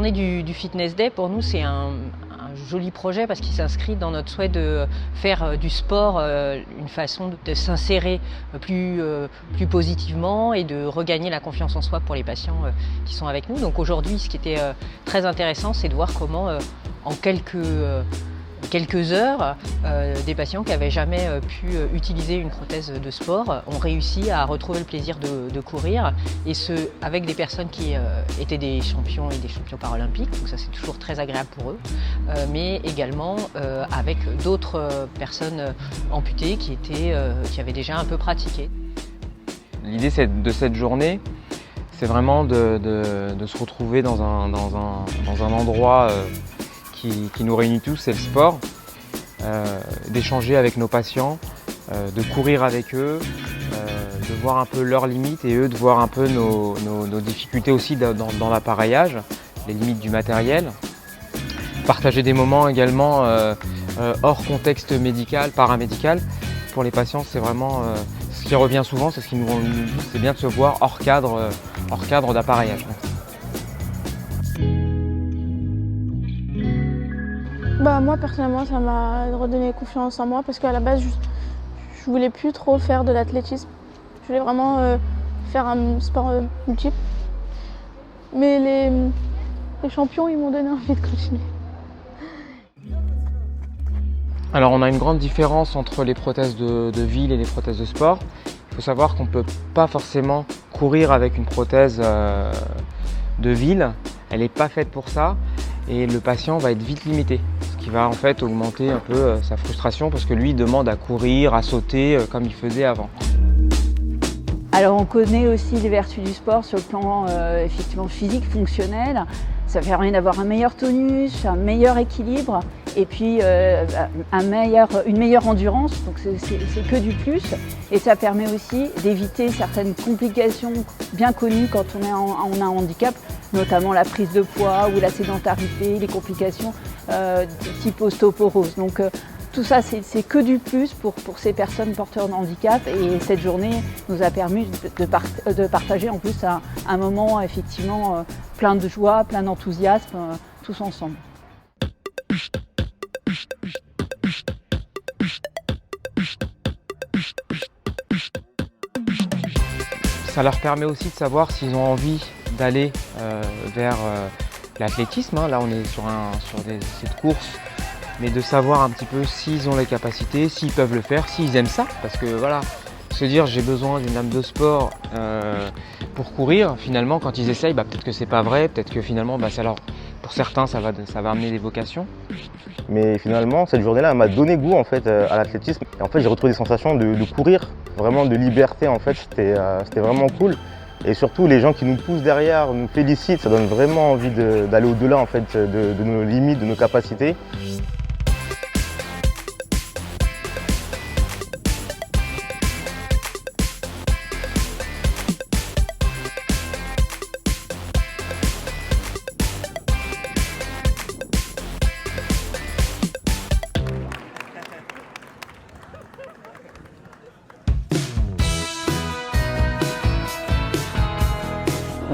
journée du Fitness Day, pour nous, c'est un joli projet parce qu'il s'inscrit dans notre souhait de faire du sport une façon de s'insérer plus positivement et de regagner la confiance en soi pour les patients qui sont avec nous. Donc aujourd'hui, ce qui était très intéressant, c'est de voir comment en quelques heures, des patients qui n'avaient jamais pu utiliser une prothèse de sport ont réussi à retrouver le plaisir de courir, et ce avec des personnes qui étaient des champions et des champions paralympiques, donc ça c'est toujours très agréable pour eux, mais également avec d'autres personnes amputées qui avaient déjà un peu pratiqué. L'idée de cette journée, c'est vraiment de se retrouver dans un endroit qui nous réunit tous, c'est le sport, d'échanger avec nos patients, de courir avec eux, de voir un peu leurs limites et eux de voir un peu nos difficultés aussi dans l'appareillage, les limites du matériel. Partager des moments également hors contexte médical, paramédical. Pour les patients, c'est vraiment ce qui revient souvent, c'est ce qu'ils nous disent, c'est bien de se voir hors cadre d'appareillage. Moi personnellement, ça m'a redonné confiance en moi parce qu'à la base je voulais plus trop faire de l'athlétisme. Je voulais vraiment faire un sport multiple. Mais les champions, ils m'ont donné envie de continuer. Alors on a une grande différence entre les prothèses de ville et les prothèses de sport. Il faut savoir qu'on ne peut pas forcément courir avec une prothèse de ville. Elle n'est pas faite pour ça et le patient va être vite limité. Ce qui va en fait augmenter un peu sa frustration parce que lui il demande à courir, à sauter comme il faisait avant. Alors on connaît aussi les vertus du sport sur le plan effectivement physique, fonctionnel. Ça permet d'avoir un meilleur tonus, un meilleur équilibre et puis une meilleure endurance, donc c'est que du plus. Et ça permet aussi d'éviter certaines complications bien connues quand on a un handicap, notamment la prise de poids ou la sédentarité, les complications type ostéoporose. Donc tout ça, c'est que du plus pour ces personnes porteurs de handicap, et cette journée nous a permis de partager en plus un moment effectivement plein de joie, plein d'enthousiasme, tous ensemble. Ça leur permet aussi de savoir s'ils ont envie d'aller vers l'athlétisme. Là, on est sur cette course, mais de savoir un petit peu s'ils ont les capacités, s'ils peuvent le faire, s'ils aiment ça. Parce que voilà, se dire j'ai besoin d'une âme de sport pour courir, finalement, quand ils essayent, peut-être que c'est pas vrai, peut-être que finalement, pour certains, ça va amener des vocations. Mais finalement, cette journée-là, elle m'a donné goût en fait à l'athlétisme. Et en fait, j'ai retrouvé des sensations de courir, vraiment de liberté. En fait, c'était vraiment cool. Et surtout, les gens qui nous poussent derrière, nous félicitent, ça donne vraiment envie d'aller au-delà en fait de nos limites, de nos capacités.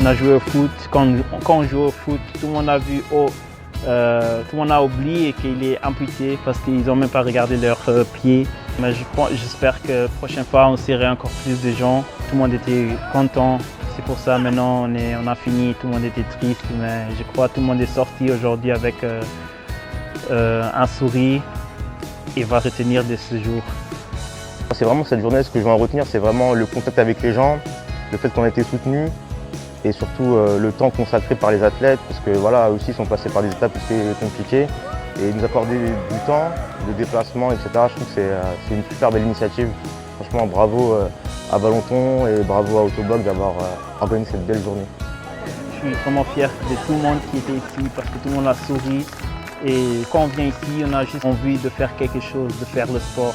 On a joué au foot, quand on joue au foot, tout le monde a vu tout le monde a oublié qu'il est amputé parce qu'ils n'ont même pas regardé leurs pieds. Mais j'espère que la prochaine fois on serait encore plus de gens. Tout le monde était content. C'est pour ça maintenant on a fini, tout le monde était triste, mais je crois que tout le monde est sorti aujourd'hui avec un sourire et va retenir de ce jour. C'est vraiment cette journée, ce que je vais en retenir, c'est vraiment le contact avec les gens, le fait qu'on a été soutenus. Et surtout le temps consacré par les athlètes, parce que voilà, aussi ils sont passés par des étapes qui étaient compliquées, et nous accorder du temps, de déplacement, etc. Je trouve que c'est une super belle initiative. Franchement, bravo à Valenton et bravo à Autobloc d'avoir organisé cette belle journée. Je suis vraiment fier de tout le monde qui était ici, parce que tout le monde a souri. Et quand on vient ici, on a juste envie de faire quelque chose, de faire le sport.